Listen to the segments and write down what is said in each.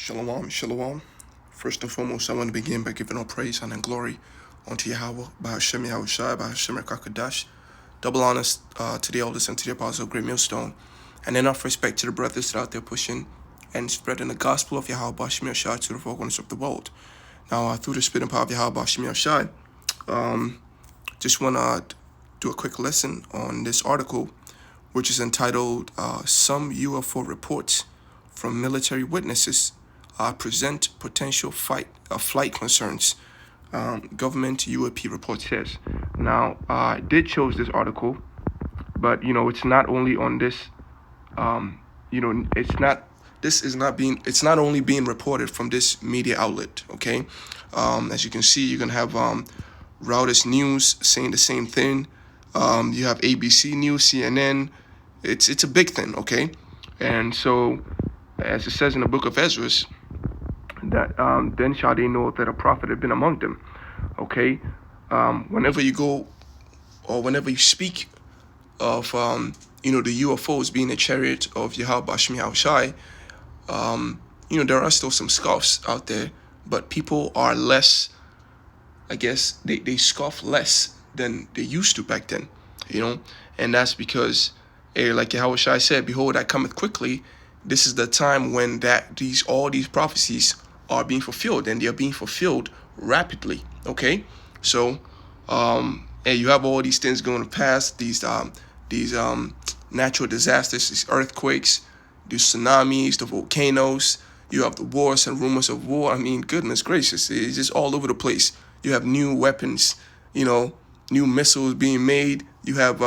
Shalom, shalom. First and foremost, I want to begin by giving all praise and glory unto Yahweh, by Hashem Yahushai, by Hashem Rakakadash. Double honors to the elders and to the apostles of Great Millstone. And enough respect to the brothers that are out there pushing and spreading the gospel of Yahweh, Hashem Yahushai, to the four corners of the world. Now, through the spirit and power of Yahweh, Hashem Yahushai, just want to do a quick lesson on this article, which is entitled Some UFO Reports from Military Witnesses Present Potential Flight Concerns. Government UAP report says. Now, I did choose this article, but it's not only on this. It's not only being reported from this media outlet. Okay, as you can see, you can have Reuters News saying the same thing. You have ABC News, CNN. It's a big thing. Okay, and so as it says in the book of Ezra, that then shall they know that a prophet had been among them. Okay, whenever you go or whenever you speak of the UFOs being a chariot of Yahweh Hashem Yahushai, there are still some scoffs out there, but people are less. I guess they scoff less than they used to back then. And that's because, like Yahushai said, "Behold, I cometh quickly." This is the time when all these prophecies are being fulfilled, and they are being fulfilled rapidly. Okay, so you have all these things going to pass. These natural disasters, these earthquakes, these tsunamis, the volcanoes. You have the wars and rumors of war. I mean, goodness gracious, it's just all over the place. You have new weapons, new missiles being made. You have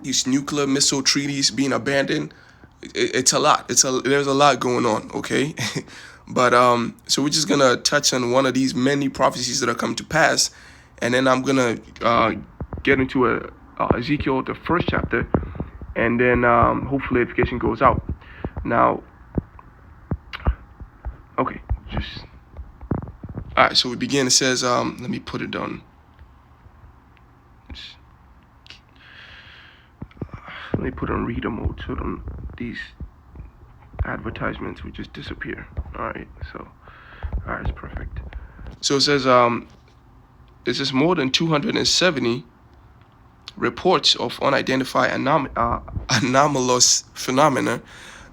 these nuclear missile treaties being abandoned. It's a lot. There's a lot going on. Okay. But so we're just gonna touch on one of these many prophecies that are coming to pass, and then I'm gonna get into Ezekiel, the first chapter, and then hopefully edification goes out. Now, okay, all right. So we begin. It says, let me put it on. Let me put on reader mode so these advertisements would just disappear. All right, it's perfect. So it says more than 270 reports of unidentified anomalous phenomena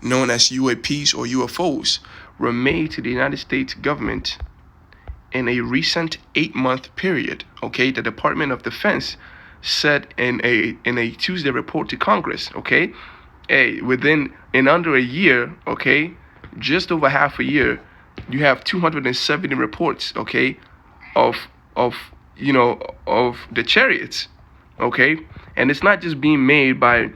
known as UAPs or UFOs were made to the United States government in a recent 8-month period. Okay, the Department of Defense said in a Tuesday report to Congress. Okay, in under a year, okay, just over half a year, you have 270 reports, okay, of the chariots, okay, and it's not just being made by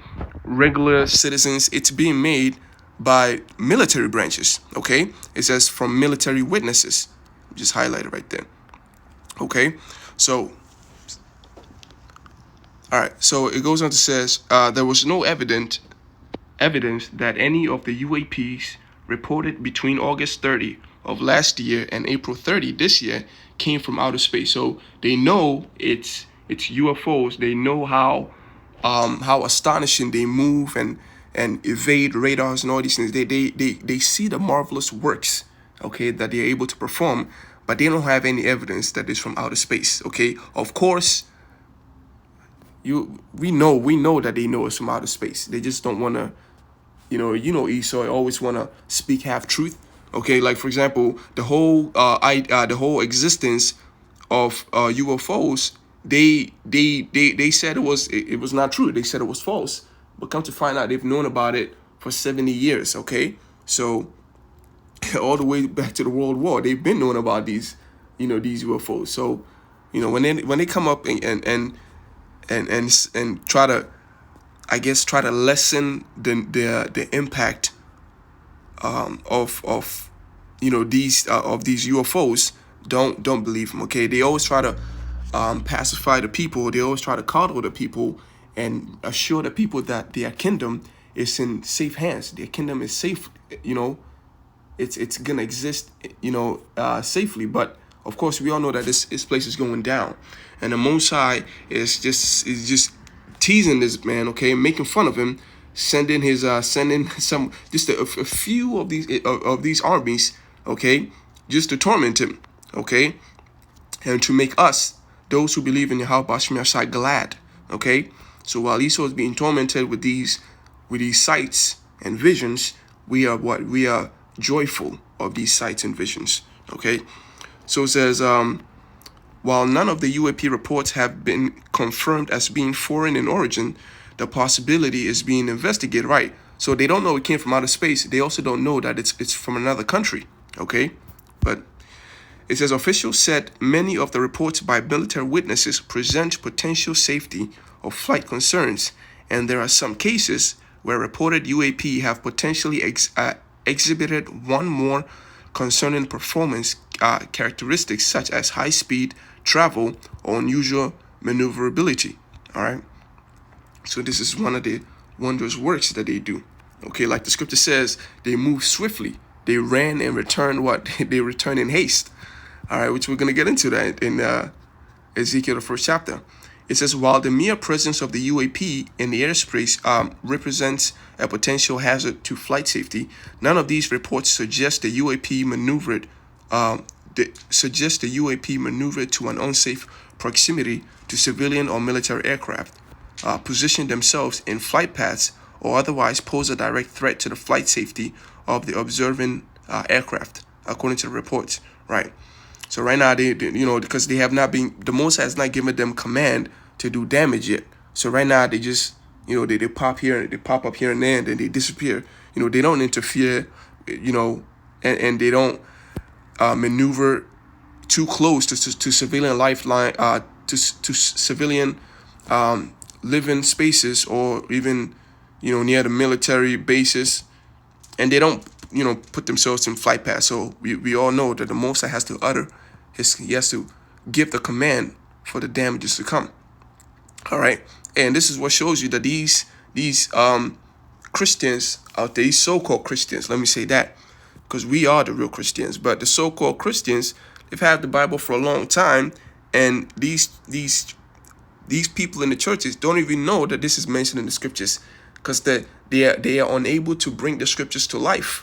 regular citizens; it's being made by military branches, okay. It says from military witnesses, just highlighted right there, okay. So, all right, so it goes on to says there was no evidence that any of the UAPs reported between August 30 of last year and April 30 this year came from outer space. So they know it's UFOs. They know how astonishing they move and evade radars and all these things. They see the marvelous works, okay, that they're able to perform, but they don't have any evidence that it's from outer space. Okay, of course. We know that they know it's from outer space. They just don't want to, Esau always want to speak half truth. Okay, like for example, the whole existence of UFOs, they said it was not true. They said it was false. But come to find out, they've known about it for 70 years. Okay, so all the way back to the World War, they've been knowing about these UFOs. So when they come up and try to lessen the impact of these UFOs, don't believe them. Okay, they always try to pacify the people. They always try to coddle the people and assure the people that their kingdom is in safe hands. Their kingdom is safe. It's gonna exist safely. But of course, we all know that this place is going down. And the Most High is just teasing this man, okay, making fun of him, sending some, just a few of these armies, okay, just to torment him, okay, and to make us, those who believe in Yahweh Bashim Yashai, glad, okay. So while Esau is being tormented with these sights and visions, we are joyful of these sights and visions, okay. So it says, while none of the UAP reports have been confirmed as being foreign in origin, the possibility is being investigated, right? So they don't know it came from outer space. They also don't know that it's from another country, okay? But it says officials said many of the reports by military witnesses present potential safety or flight concerns, and there are some cases where reported UAP have potentially exhibited one more concerning performance characteristics such as high speed travel or unusual maneuverability. All right. So this is one of the wondrous works that they do. Okay, like the scripture says, they move swiftly. They ran and returned what? They returned in haste. All right, which we're going to get into that in Ezekiel, the 1st chapter. It says, while the mere presence of the UAP in the airspace represents a potential hazard to flight safety, none of these reports suggest the UAP maneuvered to an unsafe proximity to civilian or military aircraft, position themselves in flight paths, or otherwise pose a direct threat to the flight safety of the observing aircraft, according to the reports. Right. So right now, they because they have not been, the Most High has not given them command to do damage yet. So right now, they just, they pop here, they pop up here and there, and then they disappear. They don't interfere, and they don't maneuver too close to civilian lifeline, to civilian living spaces, or even, near the military bases, and they don't, put themselves in flight paths. So we all know that the Most High has to he has to give the command for the damages to come. All right, and this is what shows you that these Christians out there, these so-called Christians, let me say that, because we are the real Christians, but the so-called Christians, they've had the Bible for a long time, and these people in the churches don't even know that this is mentioned in the scriptures, because they are unable to bring the scriptures to life.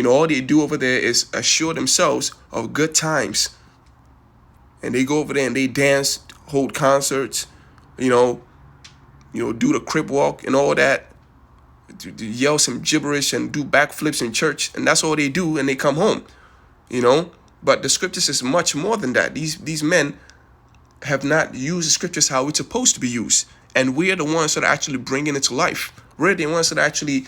All they do over there is assure themselves of good times, and they go over there and they dance, hold concerts, do the crib walk and all that, to yell some gibberish and do backflips in church, and that's all they do, and they come home, But the scriptures is much more than that. These men have not used the scriptures how it's supposed to be used, and we are the ones that are actually bringing it to life. We're the ones that are actually,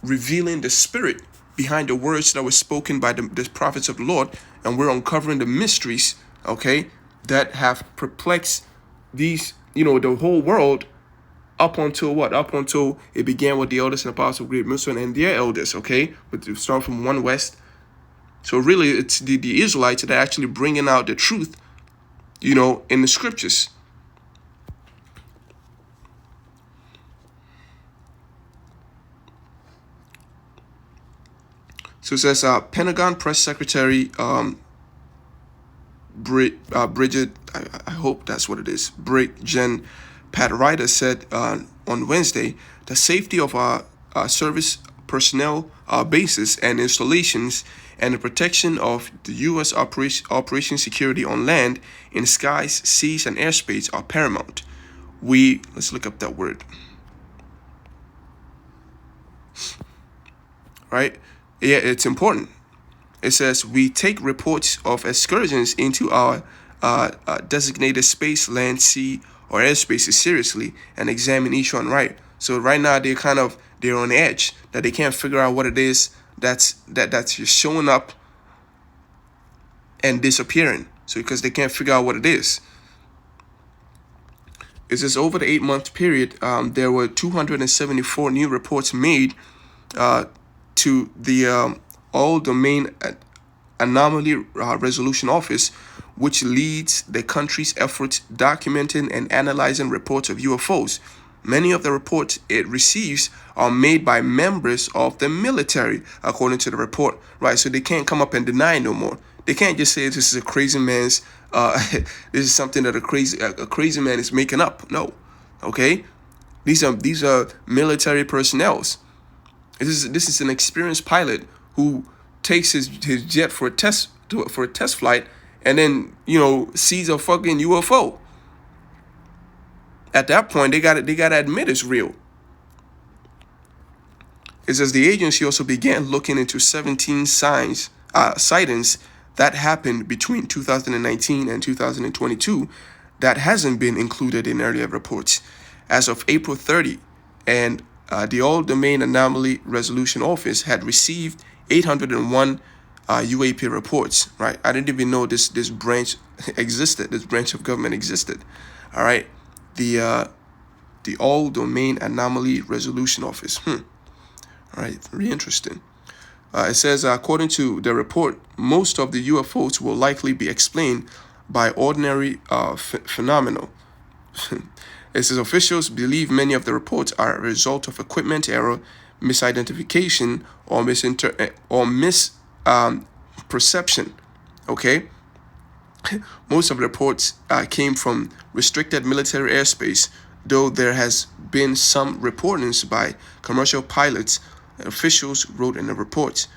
revealing the spirit behind the words that were spoken by the prophets of the Lord, and we're uncovering the mysteries, okay, that have perplexed these, the whole world up until what? Up until it began with the elders and apostles of Great Mission and their elders, okay? But to start from one west. So really, it's the Israelites that are actually bringing out the truth, in the scriptures. So it says, Pentagon Press Secretary Bridget, I hope that's what it is, Jen Pat Ryder said on Wednesday, the safety of our service personnel, bases and installations, and the protection of the U.S. operation security on land, in skies, seas, and airspace are paramount. Let's look up that word. Right? Yeah, it's important. It says, we take reports of excursions into our designated space, land, sea, or airspaces seriously and examine each one right. So right now they're on edge, that they can't figure out what it is that's just showing up and disappearing. So because they can't figure out what it is. It says over the 8-month period, there were 274 new reports made to the All-Domain Anomaly Resolution Office, which leads the country's efforts documenting and analyzing reports of UFOs. Many of the reports it receives are made by members of the military, according to the report. Right, so they can't come up and deny no more. They can't just say this is a crazy man's. This is something that a crazy man is making up. No, okay. These are military personnels. This is an experienced pilot who takes his jet for a test flight, and then sees a fucking UFO. At that point, they gotta admit it's real. It says the agency also began looking into 17 sightings that happened between 2019 and 2022 that hasn't been included in earlier reports. As of April 30, and the All Domain Anomaly Resolution Office had received 801 UAP reports. Right, I didn't even know this branch existed. This branch of government existed. All right, the All Domain Anomaly Resolution Office. All right, very interesting. It says, according to the report, most of the UFOs will likely be explained by ordinary phenomena. It says officials believe many of the reports are a result of equipment error, misidentification, or misperception. Okay, most of the reports came from restricted military airspace, though there has been some reportings by commercial pilots. Officials wrote in the report.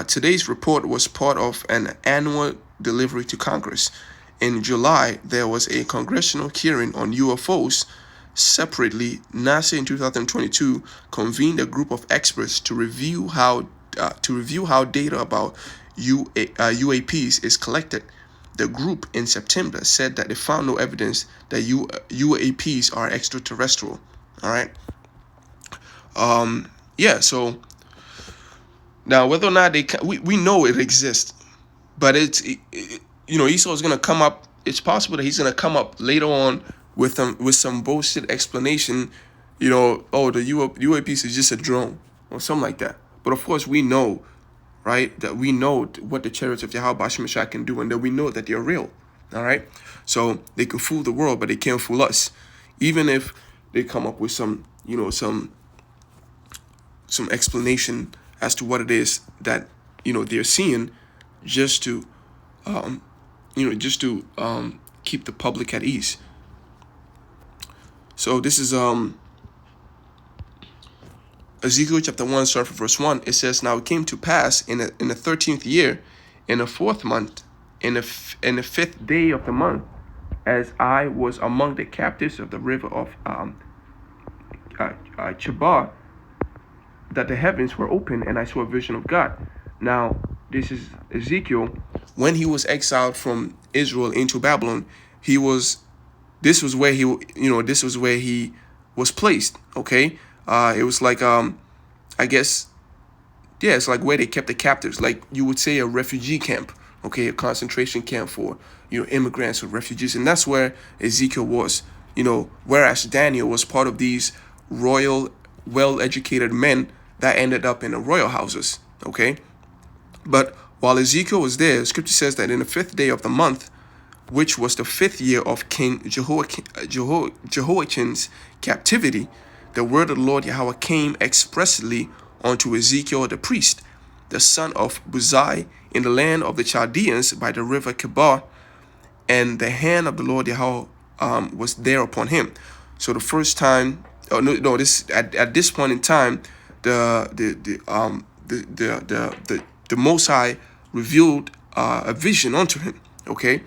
Today's report was part of an annual delivery to Congress. In July, there was a congressional hearing on UFOs. Separately, NASA in 2022 convened a group of experts to review how data about UAPs is collected. The group in September said that they found no evidence that UAPs are extraterrestrial. All right. Yeah. So now, whether or not we know it exists, but Esau is gonna come up. It's possible that he's gonna come up later on with some bullshit explanation. Oh, the UAPs is just a drone or something like that. But of course, we know, right, that we know what the chariots of Yahweh Shemashah can do, and that we know that they're real. All right, so they can fool the world, but they can't fool us. Even if they come up with some explanation as to what it is that they're seeing, just to keep the public at ease. So this is Ezekiel chapter 1, start from verse 1. It says, "Now it came to pass in the 13th year, in the 4th month, in the 5th day of the month, as I was among the captives of the river of Chebar, that the heavens were open, and I saw a vision of God." Now, this is Ezekiel. When he was exiled from Israel into Babylon, this was where he was placed. Okay, it was like I guess, yeah, it's like where they kept the captives, like you would say a refugee camp. Okay, a concentration camp for immigrants or refugees, and that's where Ezekiel was. Whereas Daniel was part of these royal, well-educated men that ended up in the royal houses. Okay, but while Ezekiel was there, Scripture says that in the 5th day of the month, which was the 5th year of King Jehoiachin's captivity, the word of the Lord Yahweh came expressly unto Ezekiel the priest, the son of Buzai, in the land of the Chaldeans by the river Kebar, and the hand of the Lord Yahweh was there upon him. So the first time, this at this point in time, the Most High revealed a vision unto him. Okay.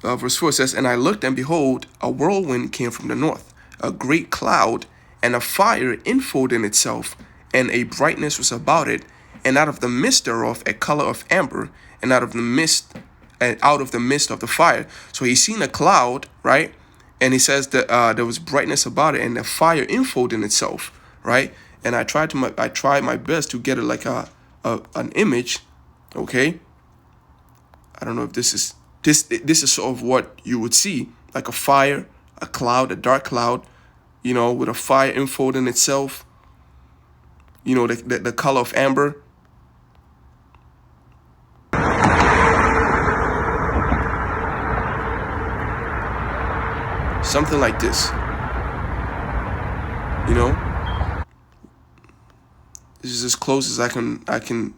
Verse 4 says, "And I looked, and behold, a whirlwind came from the north, a great cloud, and a fire enfolding itself, and a brightness was about it, and out of the midst thereof a color of amber, and out of the midst of the fire." So he's seen a cloud, right? And he says that there was brightness about it, and a fire enfolding itself, right? And I tried my best to get it like an image. Okay, I don't know if this is sort of what you would see, like a fire, a cloud, a dark cloud, with a fire enfolding itself, the color of amber. Something like this. This is as close as I can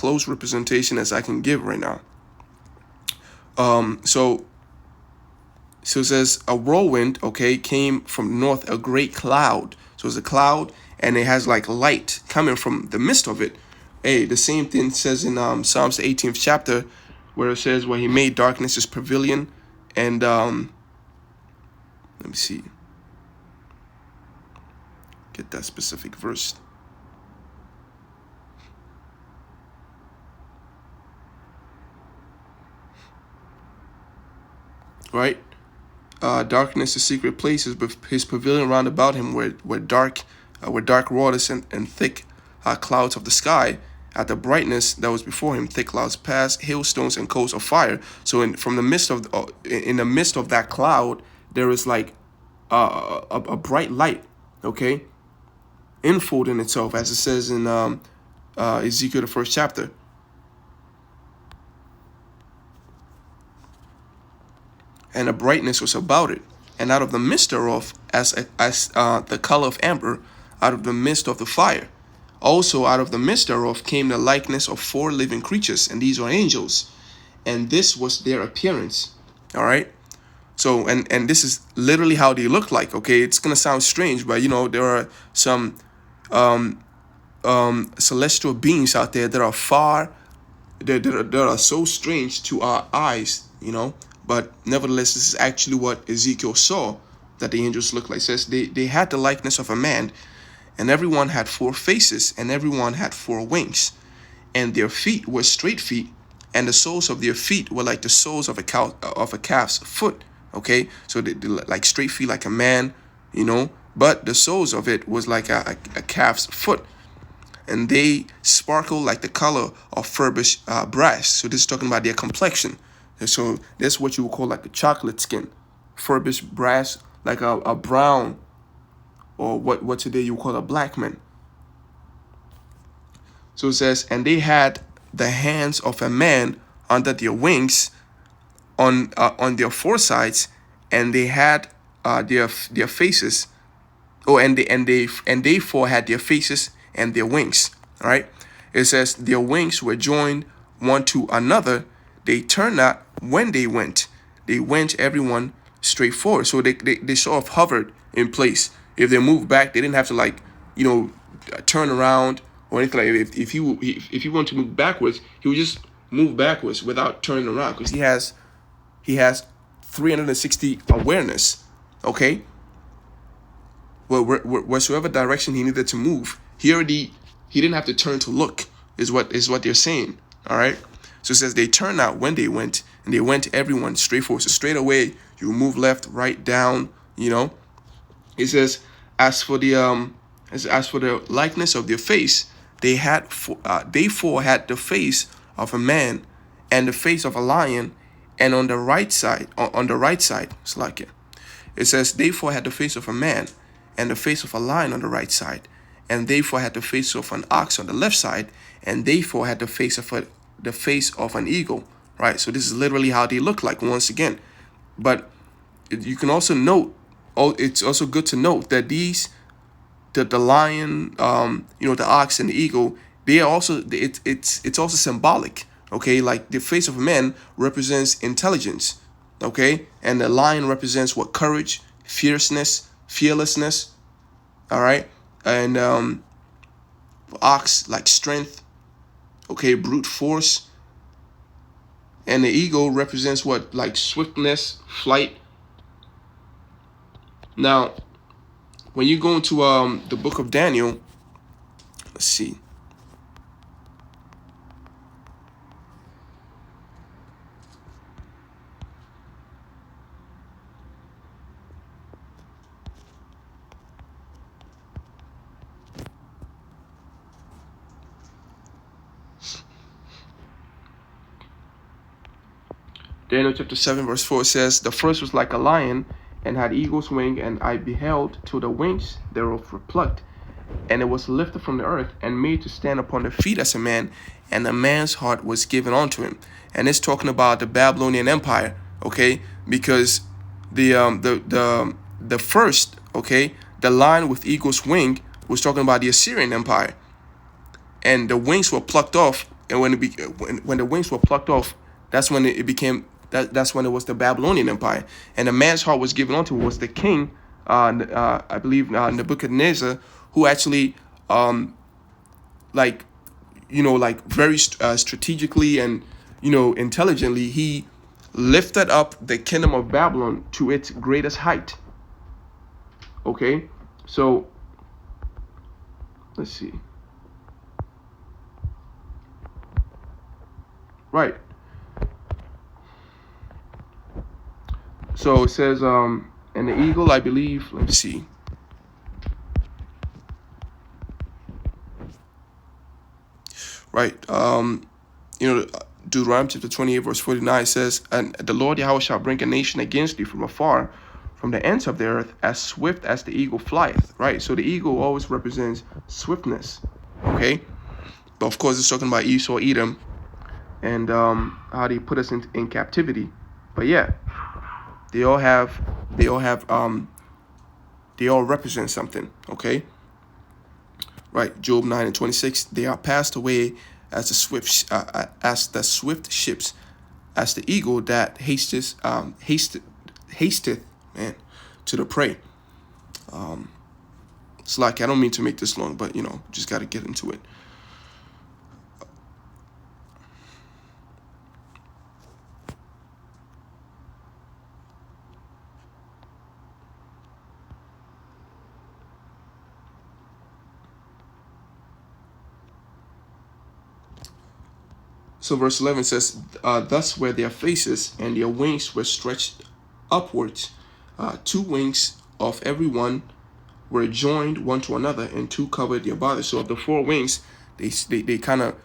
close representation as I can give right now. So it says a whirlwind, okay, came from the north, a great cloud. So it's a cloud, and it has like light coming from the midst of it. Hey, the same thing says in Psalms the 18th chapter, where it says, where he made darkness his pavilion. And let me see, get that specific verse. Right? Darkness is secret places, but his pavilion round about him were dark waters and thick clouds of the sky. At the brightness that was before him, thick clouds passed, hailstones and coals of fire. So in the midst of that cloud, there is like a bright light, okay, enfolding itself, as it says in Ezekiel the 1st chapter. And a brightness was about it, and out of the midst thereof, as the color of amber, out of the midst of the fire. Also out of the midst thereof came the likeness of 4 living creatures, and these are angels, and this was their appearance. All right. So and this is literally how they look like. Okay, it's gonna sound strange, but there are some celestial beings out there that are that are so strange to our eyes, But nevertheless, this is actually what Ezekiel saw, that the angels looked like. It says they had the likeness of a man, and everyone had 4 faces, and everyone had 4 wings, and their feet were straight feet, and the soles of their feet were like the soles of a calf's foot. Okay, so they like straight feet like a man, but the soles of it was like a calf's foot, and they sparkle like the color of furbished brass. So this is talking about their complexion. And so that's what you would call like a chocolate skin, furbished brass, like a brown, or what today you would call a black man. So it says, and they had the hands of a man under their wings, on their foresides, and they had their faces. Oh, and they 4 had their faces and their wings. All right. It says their wings were joined one to another. They turned not when they went. They went everyone straight forward. So they sort of hovered in place. If they moved back, they didn't have to turn around or anything like that. If he wanted to move backwards, he would just move backwards without turning around, because he has 360 awareness. Okay. Well, whatsoever direction he needed to move, he didn't have to turn to look. Is what they're saying. All right. So it says they turned out when they went, and they went everyone straight forward. So straight away, you move left, right, down. It says as for the likeness of their face, they 4 had the face of a man, and the face of a lion, and on the right side, it's like it says they 4 had the face of a man, and the face of a lion on the right side, and they 4 had the face of an ox on the left side, and they 4 had the face of an eagle. Right. So this is literally how they look like once again. But you can also note, it's also good to note that the lion, the ox and the eagle, they are also, it's also symbolic. Okay, like the face of a man represents intelligence. Okay, and the lion represents what? Courage, fierceness, fearlessness. All right, and ox like strength. Okay, brute force. And the eagle represents what? Like swiftness, flight. Now, when you go into the book of Daniel, let's see. Daniel chapter 7 verse 4 says, the first was like a lion, and had eagle's wing, and I beheld till the wings thereof were plucked, and it was lifted from the earth, and made to stand upon the feet as a man, and a man's heart was given unto him. And it's talking about the Babylonian Empire, okay? Because the first, okay, the lion with eagle's wing was talking about the Assyrian Empire, and the wings were plucked off and when the wings were plucked off, that's when it became that's when it was the Babylonian Empire, and the man's heart was given unto was the king, I believe Nebuchadnezzar, who actually like like very strategically and intelligently, he lifted up the kingdom of Babylon to its greatest height. Okay, so let's see. Right. So it says, and the eagle, I believe, let me see. Right. Deuteronomy chapter 28, verse 49 says, and the Lord Yahweh shall bring a nation against thee from afar, from the ends of the earth, as swift as the eagle flieth. Right. So the eagle always represents swiftness. Okay. But of course, it's talking about Esau, Edom, and how they put us in captivity. But yeah, they all represent something. Okay. Right, Job 9:26. They are passed away as the swift ships, as the eagle that hasteth to the prey. It's like, I don't mean to make this long, but just got to get into it. So verse 11 says, thus were their faces, and their wings were stretched upwards. 2 wings of every one were joined one to another, and 2 covered their bodies. So of the 4 wings, they kind of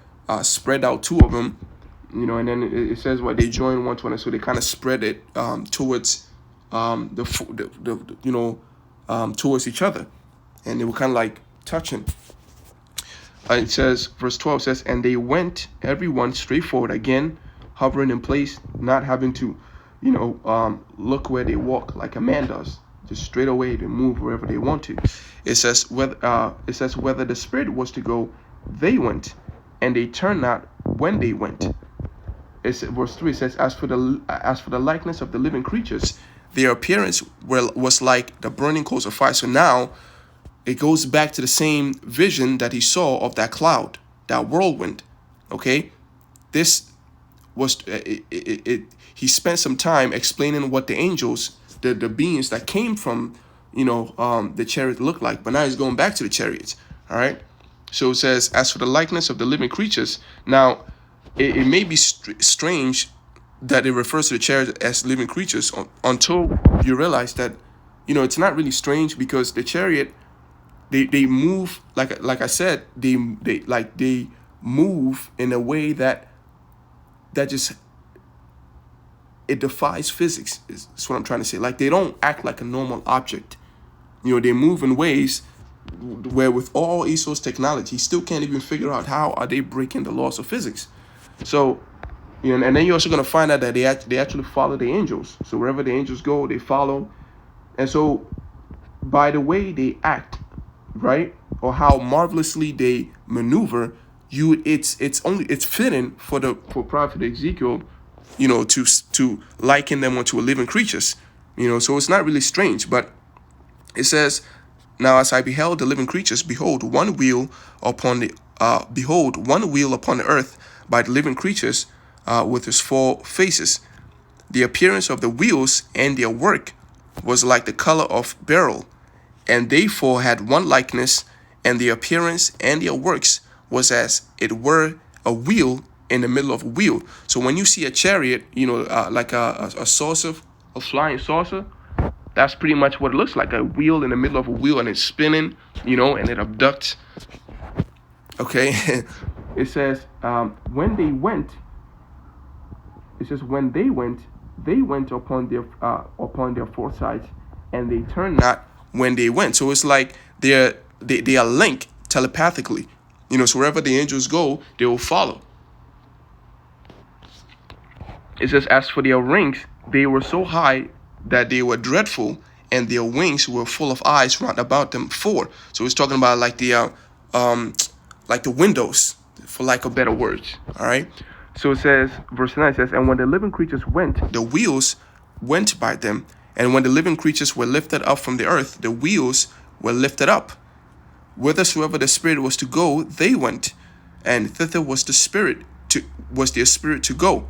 spread out 2 of them, and then it says what they joined one to another. So they kind of spread it towards towards each other, and they were kind of like touching. It says, verse 12 says, and they went every one straight forward, again hovering in place, not having to look where they walk like a man does. Just straight away they move wherever they want to. It says whether the spirit was to go, they went, and they turned not when they went. Verse 3 says, as for the likeness of the living creatures, their appearance was like the burning coals of fire. So now it goes back to the same vision that he saw of that cloud, that whirlwind. Okay, this was he spent some time explaining what the angels, the beings that came from the chariot looked like, but now he's going back to the chariots. All right, so it says, as for the likeness of the living creatures. Now it may be strange that it refers to the chariot as living creatures until you realize that it's not really strange, because the chariot, they move like I said, they move in a way that just, it defies physics. Is what I'm trying to say. Like, they don't act like a normal object. They move in ways where, with all Esau's technology, he still can't even figure out how are they breaking the laws of physics. So and then you're also going to find out that they actually follow the angels. So wherever the angels go, they follow. And so by the way they act, right, or how marvelously they maneuver, it's fitting for Prophet Ezekiel, to liken them unto a living creatures, so it's not really strange. But it says, now as I beheld the living creatures, behold one wheel upon the earth by the living creatures, with his 4 faces. The appearance of the wheels and their work was like the color of beryl, and they 4 had one likeness, and the appearance and their works was as it were a wheel in the middle of a wheel. So when you see a chariot, like a saucer, a flying saucer, that's pretty much what it looks like, a wheel in the middle of a wheel, and it's spinning, and it abducts. Okay, it says, when they went, they went upon their 4 sides, and they turned not when they went. So it's like they are linked telepathically. So wherever the angels go, they will follow. It says, as for their rings, they were so high that they were dreadful, and their wings were full of eyes round about them 4. So it's talking about like the windows, for lack of better words. All right. So it says, verse 9 says, and when the living creatures went, the wheels went by them. And when the living creatures were lifted up from the earth, the wheels were lifted up. Whithersoever the Spirit was to go, they went. And thither was their spirit to go.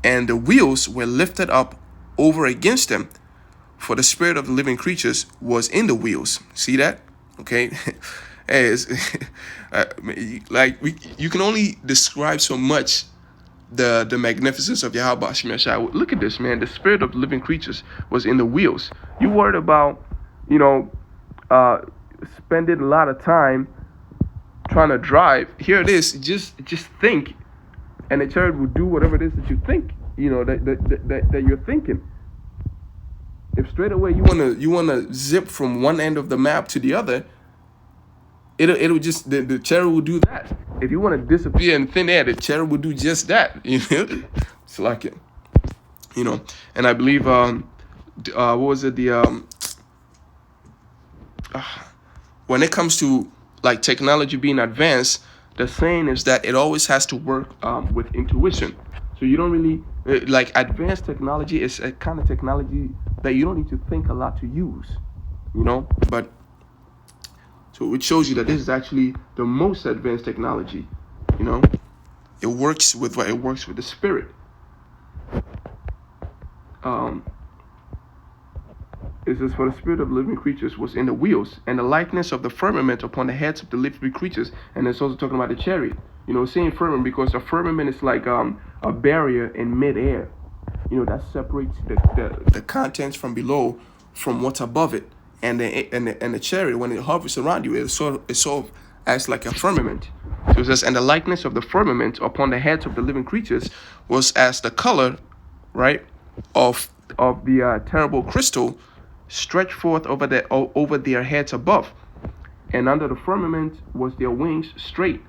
And the wheels were lifted up over against them. For the spirit of the living creatures was in the wheels. See that? Okay. You can only describe so much the magnificence of Yahweh Hashem Yeshua. Look at this, man. The spirit of the living creatures was in the wheels. You worried about, spending a lot of time trying to drive. Here it is. Just think, and the chariot will do whatever it is that you think. That you're thinking. If straight away you wanna zip from one end of the map to the other, it'll just the chariot will do that. If you want to disappear in thin air, the chariot will do just that. It's like it, And I believe what was it when it comes to like technology being advanced, the saying is that it always has to work with intuition. So you don't really like advanced technology is a kind of technology that you don't need to think a lot to use, But so it shows you that this is actually the most advanced technology, It works with what? It works with the spirit. It says, for the spirit of living creatures was in the wheels, and the likeness of the firmament upon the heads of the living creatures. And it's also talking about the chariot. Saying firmament because a firmament is like a barrier in midair, that separates the contents from below from what's above it. And the chariot, when it hovers around you, it sort of acts like a firmament. So it says, and the likeness of the firmament upon the heads of the living creatures was as the color, right, of the terrible crystal stretched forth over their heads above. And under the firmament was their wings straight,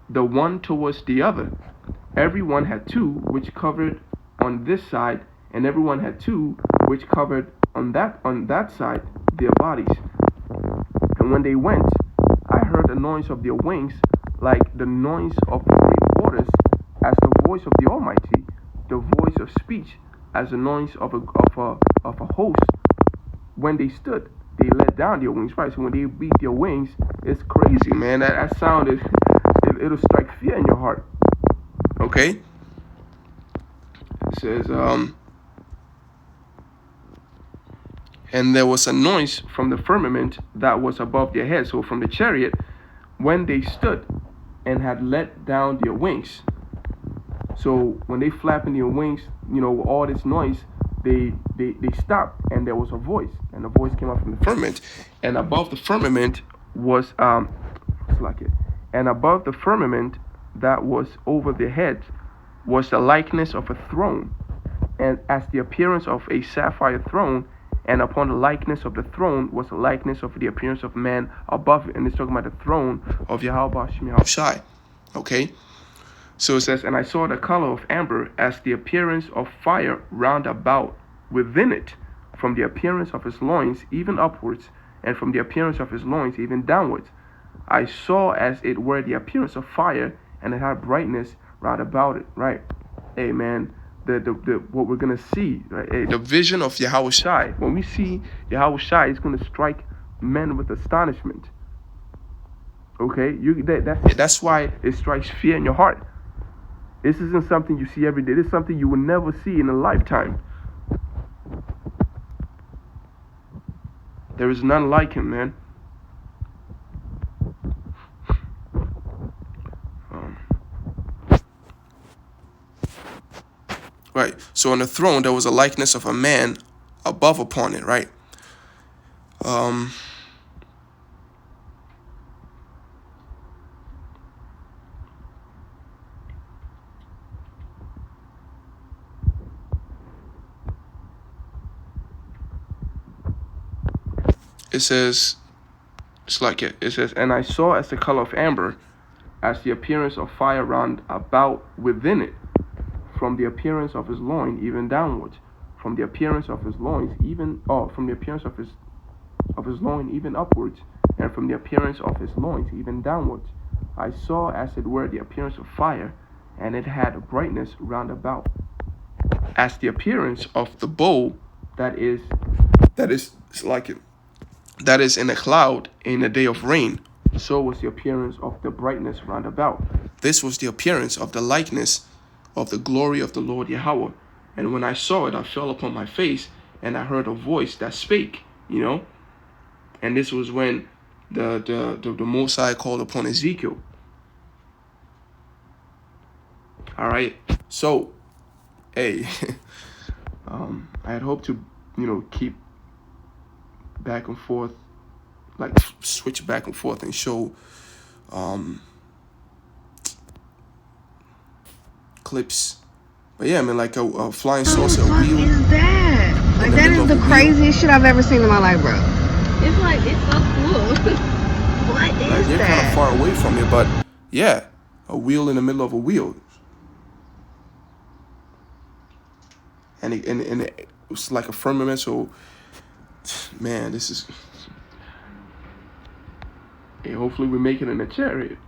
the one towards the other. Every one had two, which covered on this side, and everyone had two, which covered on that side their bodies. And when they went, I heard the noise of their wings like the noise of great waters, as the voice of the Almighty, the voice of speech, as the noise of a host. When they stood, they let down their wings. Right, so when they beat their wings, it's crazy, man. That sound is it'll strike fear in your heart. Okay. It says, and there was a noise from the firmament that was above their heads, so from the chariot, when they stood and had let down their wings. So when they flapping their wings, all this noise, they stopped, and there was a voice, and the voice came out from the firmament, and above the firmament was and above the firmament that was over their heads was the likeness of a throne, and as the appearance of a sapphire throne, and upon the likeness of the throne was the likeness of the appearance of man above it. And it's talking about the throne of Yahweh Hashem Yahweh. Okay? So it says, and I saw the color of amber as the appearance of fire round about within it, from the appearance of his loins even upwards, and from the appearance of his loins even downwards. I saw as it were the appearance of fire, and it had brightness round about it. Right? Hey, man. The what we're gonna see, right? The vision of Yahweh Shai. When we see Yahweh Shai, it's gonna strike men with astonishment. Okay, that's why it strikes fear in your heart. This isn't something you see every day. This is something you will never see in a lifetime. There is none like him, man. Right. So on the throne, there was a likeness of a man above upon it, right? It says, it says, and I saw as the color of amber, as the appearance of fire round about within it, from the appearance of his loin even downwards, from the appearance of his loins even, from the appearance of his loin even upwards, and from the appearance of his loins even downwards. I saw as it were the appearance of fire, and it had a brightness round about, as the appearance of the bow that is that is like that is in a cloud in a day of rain. So was the appearance of the brightness round about. This was the appearance of the likeness of the glory of the Lord Yahweh. And when I saw it, I fell upon my face, and I heard a voice that spake, And this was when the Most High called upon Ezekiel. All right. So, hey, I had hoped to, keep back and forth, like switch back and forth and show clips. But yeah, man, like a flying saucer, what the fuck is that? Like, that is the craziest shit I've ever seen in my life, bro. It's like, it's so cool. What is like, they're that? kind of far away from you, but yeah, a wheel in the middle of a wheel. And it was like a firmament, so, man, this is... Hey, hopefully we make it in a chariot,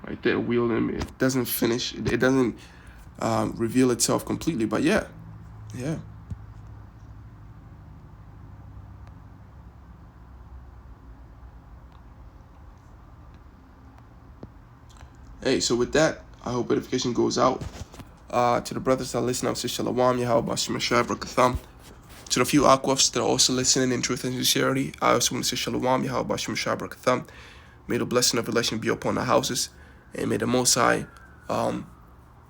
Right there, wheel, and it doesn't finish, it doesn't reveal itself completely, but yeah. Hey, so with that, I hope edification goes out to the brothers that listen. I say Shalom, Yahweh, Bashim, Shabbat, to the few Aquafs that are also listening in truth and sincerity, I also want to say Shalom, Yahweh, Bashim, Shabbat. May the blessing of relation be upon the houses, and may the Most High,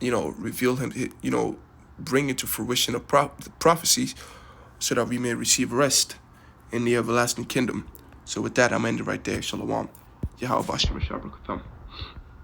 reveal Him, bring into fruition of prophecies, so that we may receive rest in the everlasting kingdom. So with that, I'm ending right there. Shalom, Yahweh, Bashim, Shabbat.